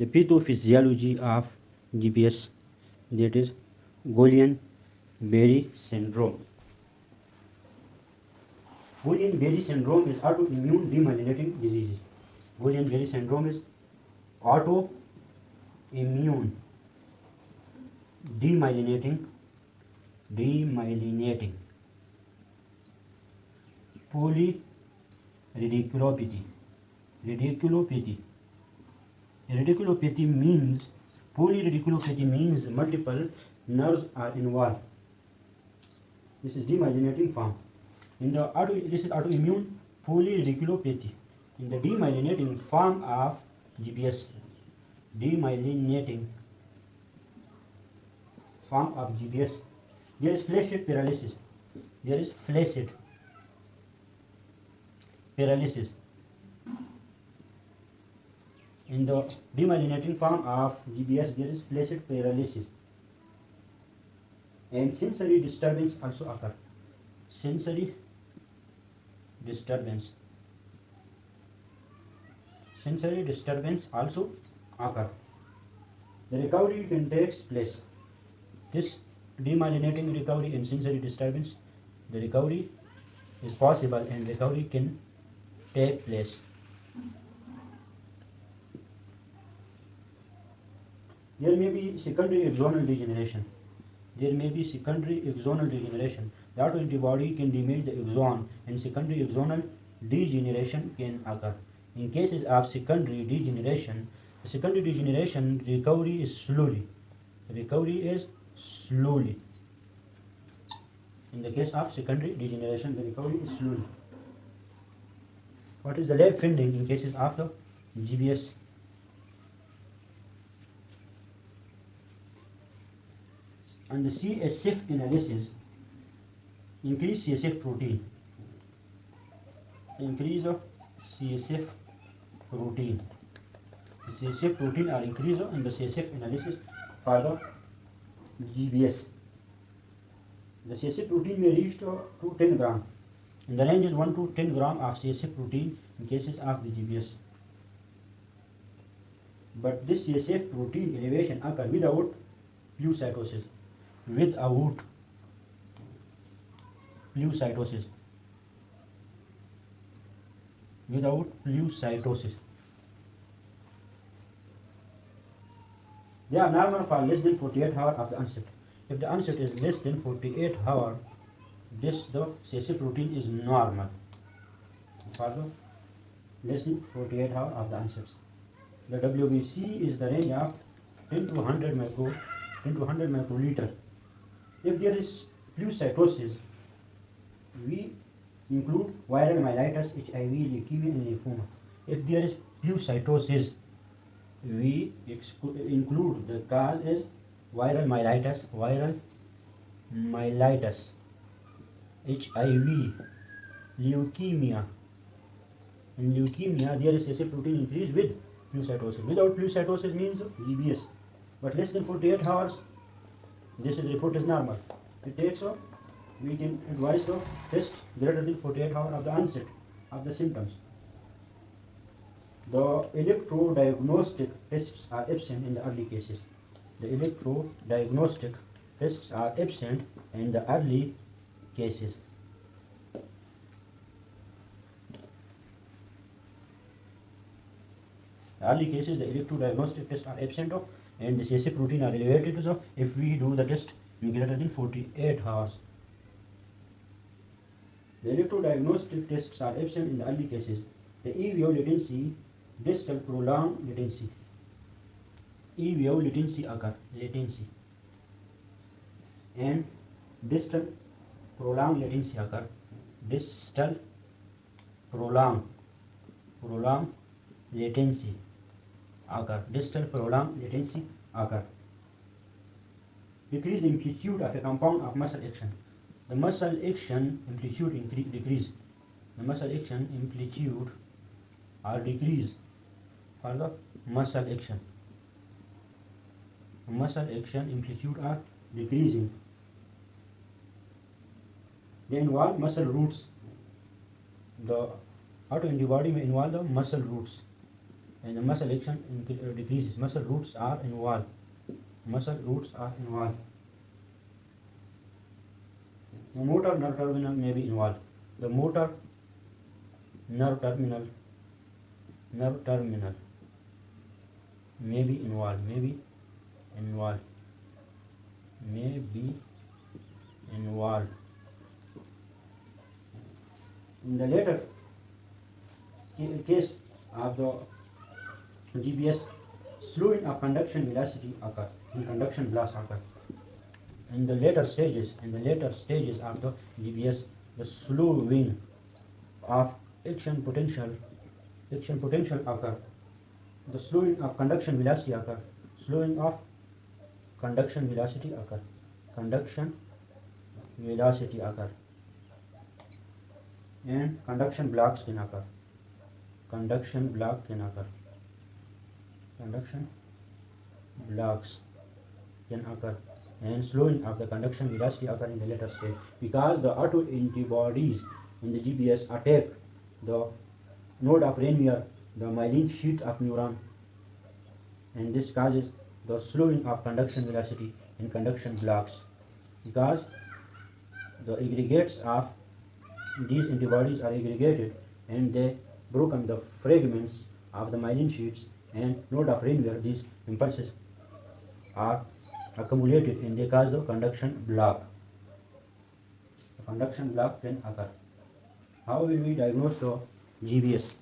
The pathophysiology of GPS, that is Guillain-Barré syndrome. Guillain-Barré syndrome is autoimmune demyelinating disease. Guillain-Barré syndrome is autoimmune demyelinating polyradiculopathy. Radiculopathy means polyradiculopathy means multiple nerves are involved. This is demyelinating form. This is autoimmune polyradiculopathy. In the demyelinating form of GPS, demyelinating form of GPS, there is flaccid paralysis. There is flaccid paralysis. In the demyelinating form of GBS, there is flaccid paralysis, and sensory disturbance also occur. Sensory disturbance also occur. The recovery can take place. This demyelinating recovery and sensory disturbance, the recovery is possible and recovery can take place. There may be secondary axonal degeneration. The autoantibody can damage the axon, and secondary axonal degeneration can occur. In cases of secondary degeneration, recovery is slowly. In the case of secondary degeneration, the recovery is slowly. What is the lab finding in cases of the GBS? And the CSF analysis, increase CSF protein. Increase of CSF protein. The CSF protein are increased in the CSF analysis for the GBS. The CSF protein may reach to 10 gram. In the range is 1 to 10 gram of CSF protein in cases of the GBS. But this CSF protein elevation occurs without pleocytosis. They are normal for less than 48 hours of the onset. If the onset is less than 48 hours, the CSF protein is normal. For the less than 48 hours of the onset. The WBC is the range of 10 to 100 microliter. If there is pleocytosis, we include viral myelitis, HIV, leukemia, and lymphoma. If there is pleocytosis, we include the cause is viral myelitis, HIV, leukemia. In leukemia, there is CSF protein increase with pleocytosis. Without pleocytosis means GBS. But less than 48 hours, this report is normal. It takes we can advise the test greater than 48 hours of the onset of the symptoms. The electrodiagnostic tests are absent in the early cases. Early cases, the electrodiagnostic tests are absent of, and the CSF protein are elevated. So, if we do the test in greater than 48 hours, the electrodiagnostic tests are absent in the early cases. The EVO latency, distal prolonged latency. EVO latency occur, and distal prolonged latency occur. Distal prolonged latency occur. Decrease the amplitude of a compound of muscle action. The muscle action amplitude decrease. The muscle action amplitude or decrease for the muscle action. Muscle action amplitude are decreasing. They involve muscle roots. The autoantibody may involve the muscle roots. and the muscle action decreases. Muscle roots are involved. Muscle roots are involved. The motor nerve terminal may be involved. The motor nerve terminal may be involved. In the later case of the GBS, slowing of conduction velocity occur and conduction loss occur. In the later stages of the GBS, the slowing of action potential occur. The slowing of conduction velocity occur. Conduction velocity occur. And conduction blocks can occur. Conduction blocks can occur, and slowing of the conduction velocity occur in the later stage because the autoantibodies in the GBS attack the node of Ranvier, the myelin sheath of neuron, and this causes the slowing of conduction velocity in conduction blocks because the aggregates of these antibodies are aggregated and they broken the fragments of the myelin sheaths and node of Ranvier. These impulses are accumulated and they cause the conduction block. The conduction block can occur. How will we diagnose the GBS?